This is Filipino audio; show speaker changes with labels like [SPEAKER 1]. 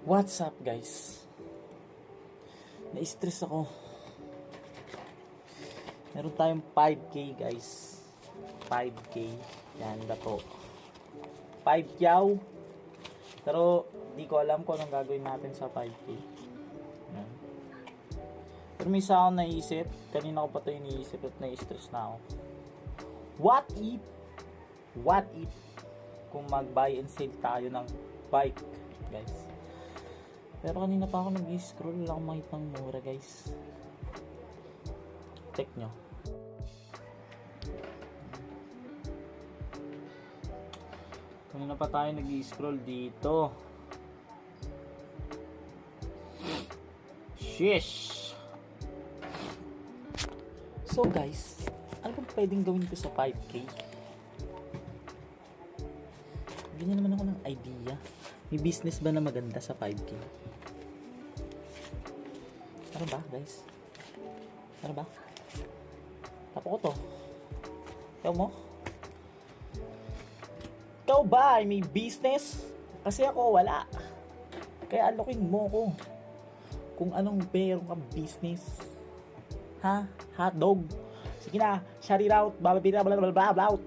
[SPEAKER 1] What's up guys? Na-stress ako. Meron tayong 5K guys. 5K. Yan dato. 5 yaw. Pero di ko alam kung anong gagawin natin sa 5K. Yan. Pero may isa akong naisip. Kanina ko pa ito iniisip at na-stress na ako. What if kung mag-buy and sell tayo ng bike guys? Pero kanina pa ako nag-scroll, wala akong makita ng mura guys. Check nyo. Kanina pa tayo nag-scroll dito. Shish! So guys, ano bang pwedeng gawin ko sa 5K? Bigyan naman ako ng idea. May business ba na maganda sa 5K? Ano ba, guys? Ano ba? Tapo ko to. Ikaw mo? Ikaw ba ay may business? Kasi ako wala. Kaya alokin mo ko kung anong meron kang business. Ha? Hotdog? Sige na, shout it out. Blah blah blah blah blah blah.